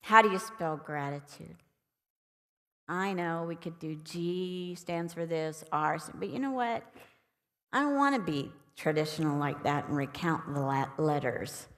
How do you spell gratitude? I know we could do G stands for this, R, but you know what? I don't want to be traditional like that and recount the letters.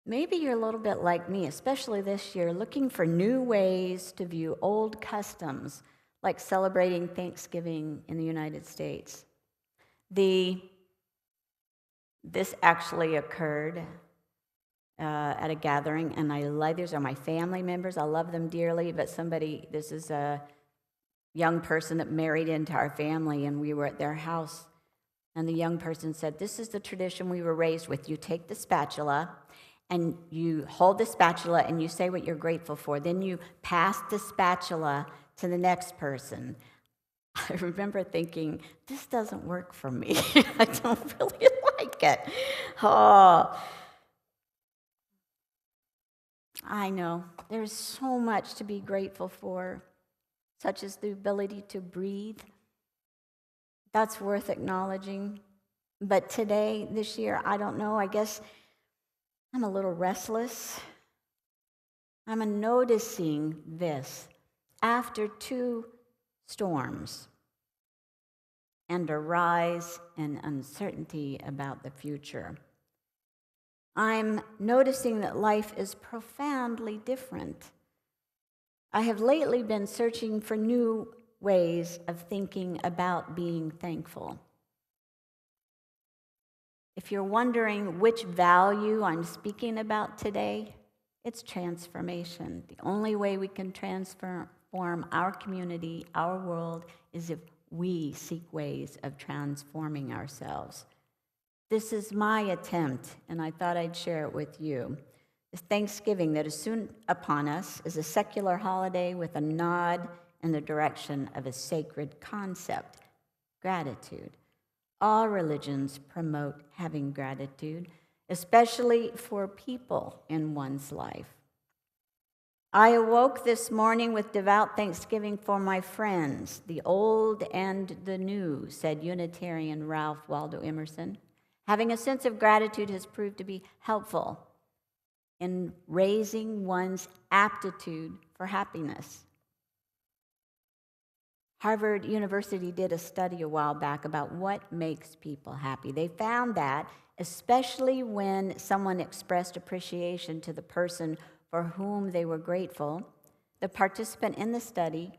Maybe you're a little bit like me, especially this year, looking for new ways to view old customs, like celebrating Thanksgiving in the United States. This actually occurred at a gathering, and these are my family members. I love them dearly, but this is a young person that married into our family, and we were at their house, and the young person said, "This is the tradition we were raised with. You take the spatula, and you hold the spatula, and you say what you're grateful for. Then you pass the spatula to the next person." I remember thinking, this doesn't work for me. I don't really like it. Oh, I know. There's so much to be grateful for, such as the ability to breathe. That's worth acknowledging. But today, this year, I don't know, I guess I'm a little restless. I'm noticing this after 2 storms and a rise in uncertainty about the future. I'm noticing that life is profoundly different. I have lately been searching for new ways of thinking about being thankful. If you're wondering which value I'm speaking about today, it's transformation. The only way we can transform our community, our world, is if we seek ways of transforming ourselves. This is my attempt, and I thought I'd share it with you. Thanksgiving, that is soon upon us, is a secular holiday with a nod in the direction of a sacred concept, gratitude. All religions promote having gratitude, especially for people in one's life. I awoke this morning with devout thanksgiving for my friends, the old and the new, said Unitarian Ralph Waldo Emerson. Having a sense of gratitude has proved to be helpful in raising one's aptitude for happiness. Harvard University did a study a while back about what makes people happy. They found that, especially when someone expressed appreciation to the person for whom they were grateful, the participant in the study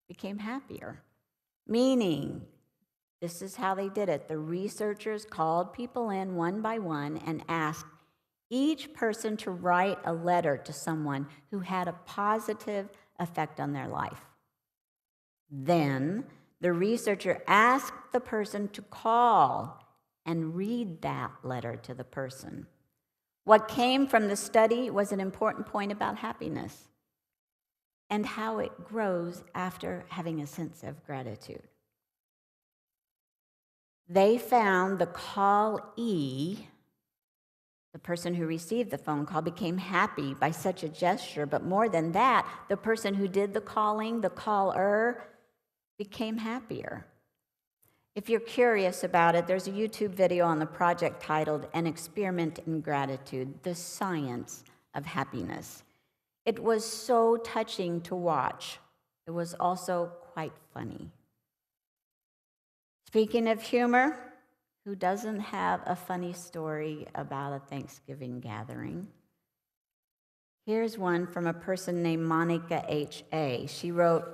became happier. Meaning, this is how they did it. The researchers called people in one by one and asked each person to write a letter to someone who had a positive effect on their life. Then the researcher asked the person to call and read that letter to the person. What came from the study was an important point about happiness and how it grows after having a sense of gratitude. They found the callee, the person who received the phone call, became happy by such a gesture, but more than that, the person who did the calling, the caller, became happier. If you're curious about it, there's a YouTube video on the project titled An Experiment in Gratitude, The Science of Happiness. It was so touching to watch. It was also quite funny. Speaking of humor, who doesn't have a funny story about a Thanksgiving gathering? Here's one from a person named Monica H.A. She wrote,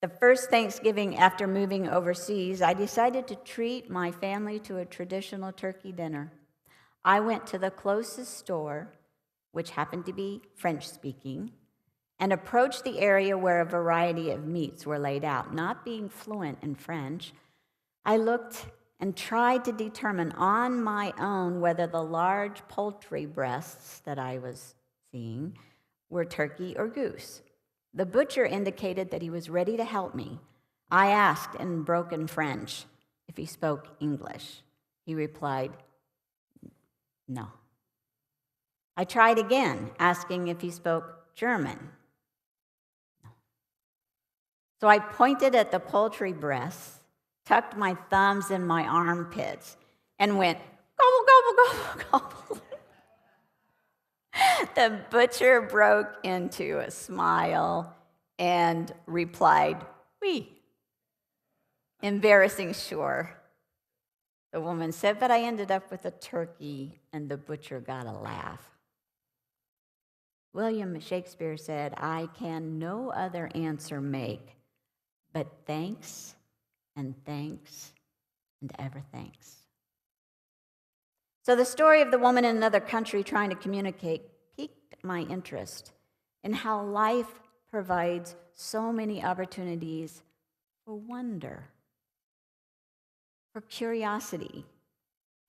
"The first Thanksgiving after moving overseas, I decided to treat my family to a traditional turkey dinner. I went to the closest store, which happened to be French-speaking, and approached the area where a variety of meats were laid out. Not being fluent in French, I looked and tried to determine on my own whether the large poultry breasts that I was seeing were turkey or goose. The butcher indicated that he was ready to help me. I asked in broken French if he spoke English. He replied, no. I tried again, asking if he spoke German. No. So I pointed at the poultry breasts, tucked my thumbs in my armpits, and went, gobble, gobble, gobble, gobble. The butcher broke into a smile and replied, "Oui." Embarrassing, sure. The woman said, "But I ended up with a turkey," and the butcher got a laugh. William Shakespeare said, "I can no other answer make, but thanks and thanks and ever thanks." So the story of the woman in another country trying to communicate piqued my interest in how life provides so many opportunities for wonder, for curiosity,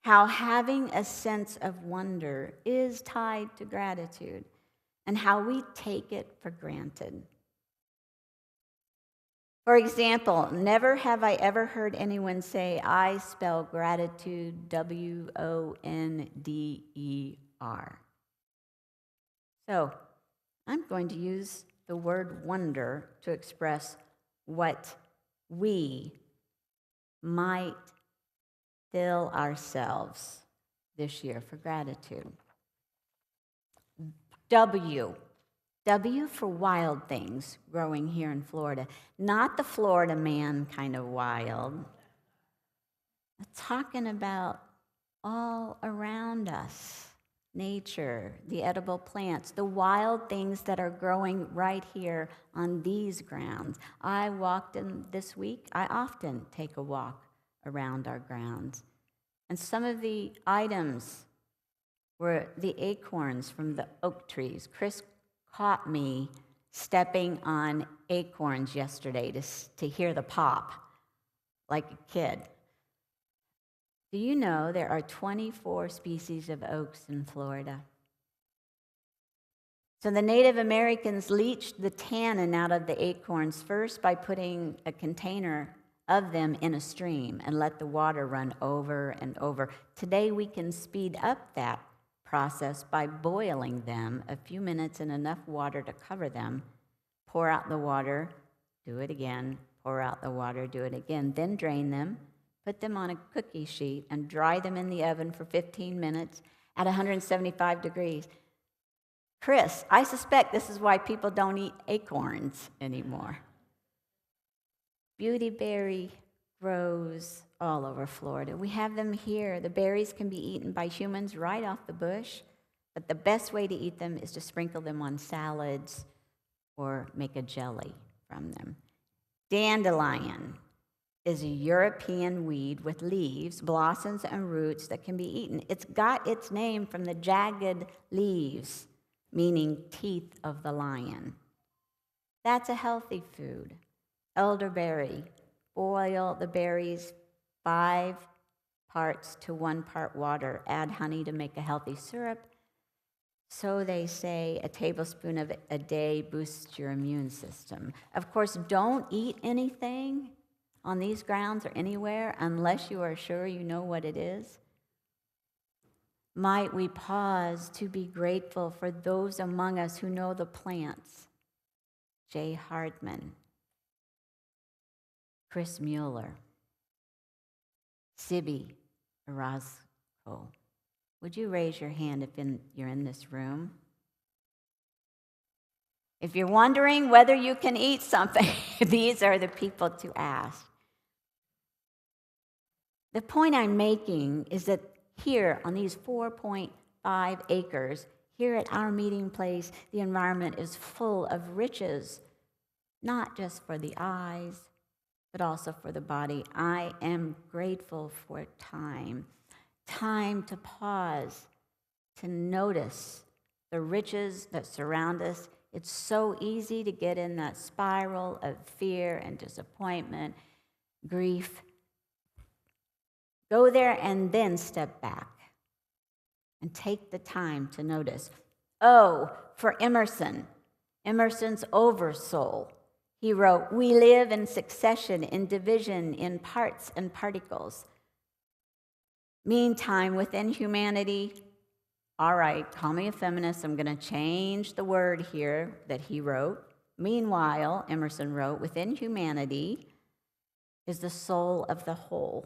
how having a sense of wonder is tied to gratitude, and how we take it for granted. For example, never have I ever heard anyone say, "I spell gratitude WONDER." So I'm going to use the word wonder to express what we might fill ourselves this year for gratitude. W for wild things growing here in Florida. Not the Florida man kind of wild. I'm talking about all around us. Nature, the edible plants, the wild things that are growing right here on these grounds. I walked in this week. I often take a walk around our grounds. And some of the items were the acorns from the oak trees. Chris caught me stepping on acorns yesterday to hear the pop like a kid. Do you know there are 24 species of oaks in Florida? So the Native Americans leached the tannin out of the acorns first by putting a container of them in a stream and let the water run over and over. Today we can speed up that process by boiling them a few minutes in enough water to cover them. Pour out the water, do it again, pour out the water, do it again, then drain them, put them on a cookie sheet, and dry them in the oven for 15 minutes at 175 degrees. Chris, I suspect this is why people don't eat acorns anymore. Beautyberry grows all over Florida. We have them here. The berries can be eaten by humans right off the bush, but the best way to eat them is to sprinkle them on salads or make a jelly from them. Dandelion is a European weed with leaves, blossoms, and roots that can be eaten. It's got its name from the jagged leaves, meaning teeth of the lion. That's a healthy food. Elderberry, boil the berries 5 parts to 1 part water. Add honey to make a healthy syrup. So they say a tablespoon of it a day boosts your immune system. Of course, don't eat anything on these grounds or anywhere unless you are sure you know what it is. Might we pause to be grateful for those among us who know the plants? Jay Hardman, Chris Mueller, Sibi Orozco. Would you raise your hand if you're in this room? If you're wondering whether you can eat something, these are the people to ask. The point I'm making is that here on these 4.5 acres, here at our meeting place, the environment is full of riches, not just for the eyes, but also for the body. I am grateful for time to pause, to notice the riches that surround us. It's so easy to get in that spiral of fear and disappointment, grief. Go there and then step back and take the time to notice. Oh, for Emerson's oversoul. He wrote, "We live in succession, in division, in parts and particles." Meantime, within humanity, all right, call me a feminist. I'm going to change the word here that he wrote. Meanwhile, Emerson wrote, within humanity is the soul of the whole,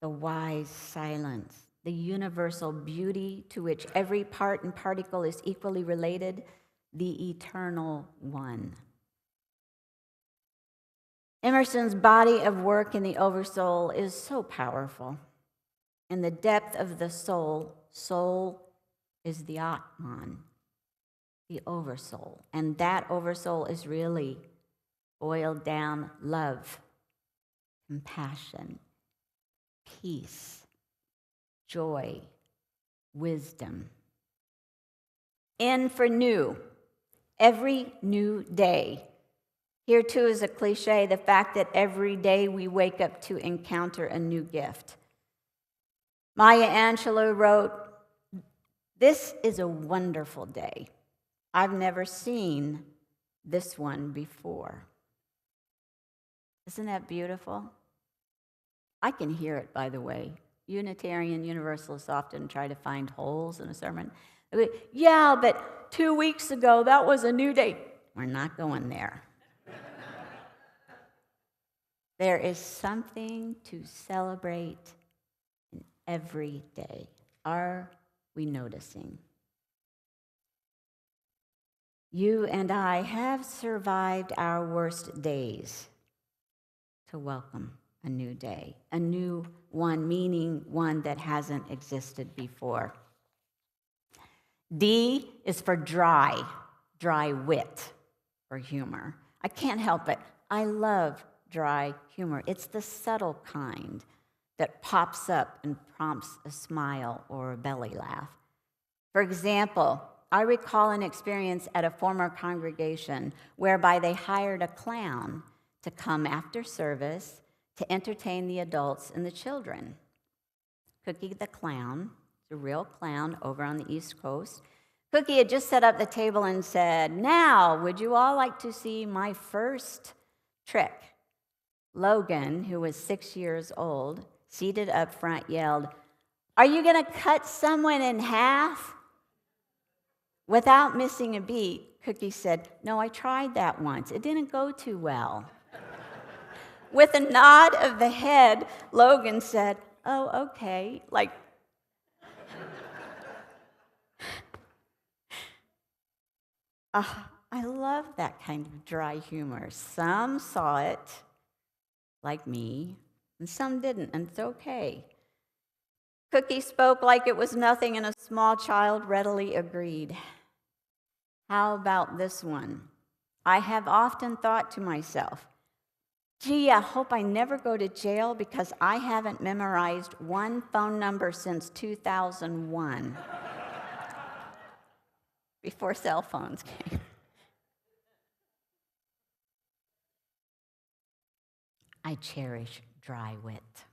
the wise silence, the universal beauty to which every part and particle is equally related, the eternal one. Emerson's body of work in the Oversoul is so powerful. In the depth of the soul, soul is the Atman, the Oversoul. And that Oversoul is really boiled down love, compassion, peace, joy, wisdom. N for new, every new day. Here, too, is a cliche, the fact that every day we wake up to encounter a new gift. Maya Angelou wrote, "This is a wonderful day. I've never seen this one before." Isn't that beautiful? I can hear it, by the way. Unitarian Universalists often try to find holes in a sermon. They go, yeah, but 2 weeks ago, that was a new day. We're not going there. There is something to celebrate in every day. Are we noticing? You and I have survived our worst days to welcome a new day, a new one, meaning one that hasn't existed before. D is for dry wit or humor. I can't help it. I love dry humor. It's the subtle kind that pops up and prompts a smile or a belly laugh. For example, I recall an experience at a former congregation whereby they hired a clown to come after service to entertain the adults and the children. Cookie the clown, the real clown over on the East Coast. Cookie had just set up the table and said, "Now, would you all like to see my first trick?" Logan, who was 6 years old, seated up front, yelled, "Are you going to cut someone in half?" Without missing a beat, Cookie said, "No, I tried that once. It didn't go too well." With a nod of the head, Logan said, "Oh, okay." I love that kind of dry humor. Some saw it, like me, and some didn't, and it's okay. Cookie spoke like it was nothing, and a small child readily agreed. How about this one? I have often thought to myself, gee, I hope I never go to jail because I haven't memorized one phone number since 2001, before cell phones came. I cherish dry wit,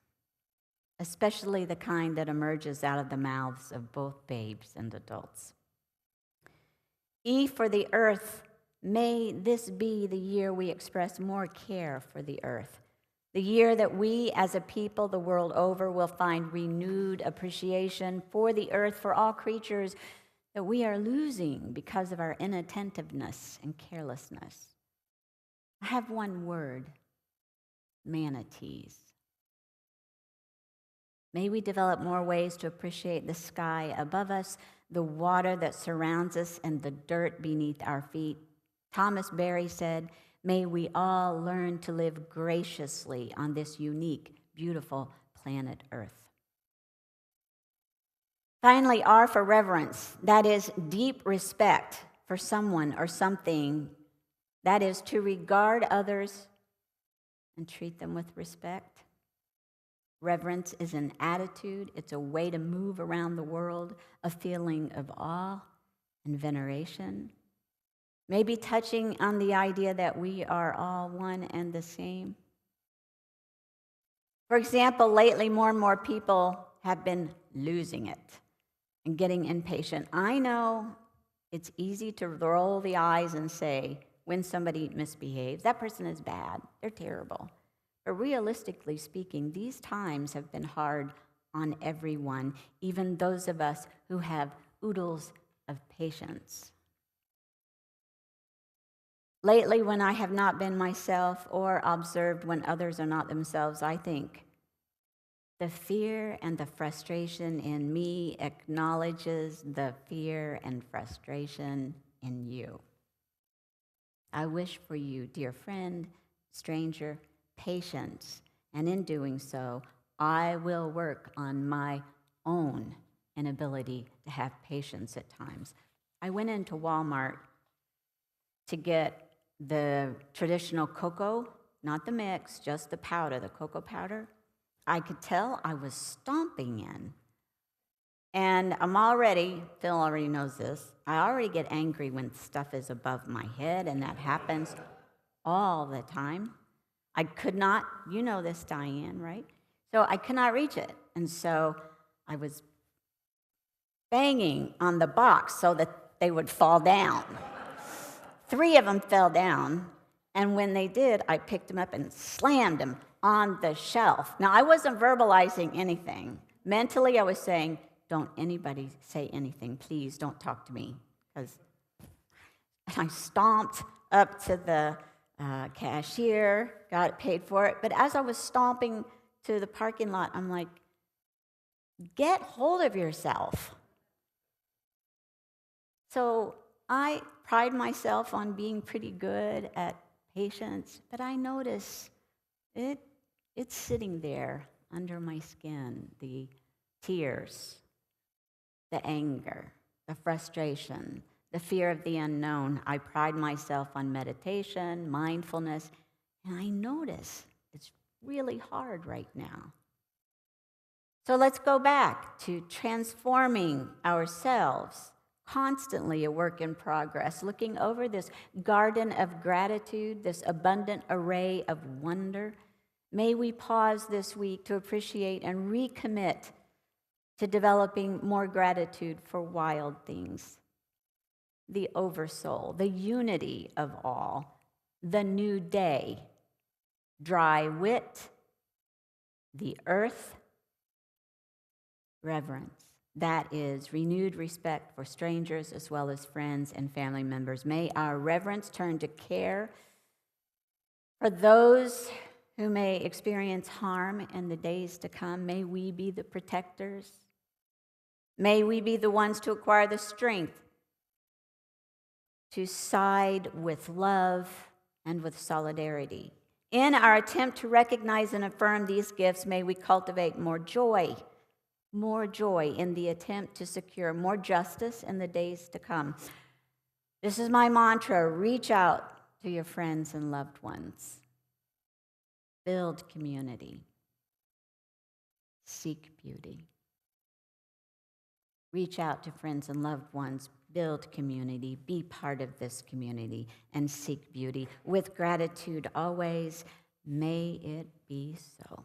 especially the kind that emerges out of the mouths of both babes and adults. E for the earth. May this be the year we express more care for the earth. The year that we as a people the world over will find renewed appreciation for the earth, for all creatures that we are losing because of our inattentiveness and carelessness. I have one word: manatees. May we develop more ways to appreciate the sky above us, the water that surrounds us, and the dirt beneath our feet. Thomas Berry said, "May we all learn to live graciously on this unique, beautiful planet Earth." Finally, R for reverence. That is deep respect for someone or something. That is to regard others and treat them with respect. Reverence is an attitude. It's a way to move around the world, a feeling of awe and veneration. Maybe touching on the idea that we are all one and the same. For example, lately more and more people have been losing it and getting impatient. I know it's easy to roll the eyes and say, when somebody misbehaves, that person is bad, they're terrible. But realistically speaking, these times have been hard on everyone, even those of us who have oodles of patience. Lately, when I have not been myself or observed when others are not themselves, I think, The fear and the frustration in me acknowledges the fear and frustration in you. I wish for you, dear friend, stranger, patience, and in doing so, I will work on my own inability to have patience at times. I went into Walmart to get the traditional cocoa, not the mix, just the powder, the cocoa powder. I could tell I was stomping in. And Phil already knows this, I already get angry when stuff is above my head, and that happens all the time. I could not, you know this, Diane, right? So I could not reach it. And so I was banging on the box so that they would fall down. 3 of them fell down, and when they did, I picked them up and slammed them on the shelf. Now, I wasn't verbalizing anything. Mentally, I was saying, don't anybody say anything. Please don't talk to me. And I stomped up to the cashier, got paid for it. But as I was stomping to the parking lot, I'm like, get hold of yourself. So I pride myself on being pretty good at patience, but I notice it's sitting there under my skin, the tears, the anger, the frustration, the fear of the unknown. I pride myself on meditation, mindfulness, and I notice it's really hard right now. So let's go back to transforming ourselves, constantly a work in progress, looking over this garden of gratitude, this abundant array of wonder. May we pause this week to appreciate and recommit to developing more gratitude for wild things, the oversoul, the unity of all, the new day, dry wit, the earth, reverence. That is renewed respect for strangers as well as friends and family members. May our reverence turn to care for those who may experience harm in the days to come. May we be the protectors. May we be the ones to acquire the strength to side with love and with solidarity. In our attempt to recognize and affirm these gifts, may we cultivate more joy in the attempt to secure more justice in the days to come. This is my mantra: reach out to your friends and loved ones. Build community. Seek beauty. Reach out to friends and loved ones. Build community. Be part of this community and seek beauty. With gratitude always, may it be so.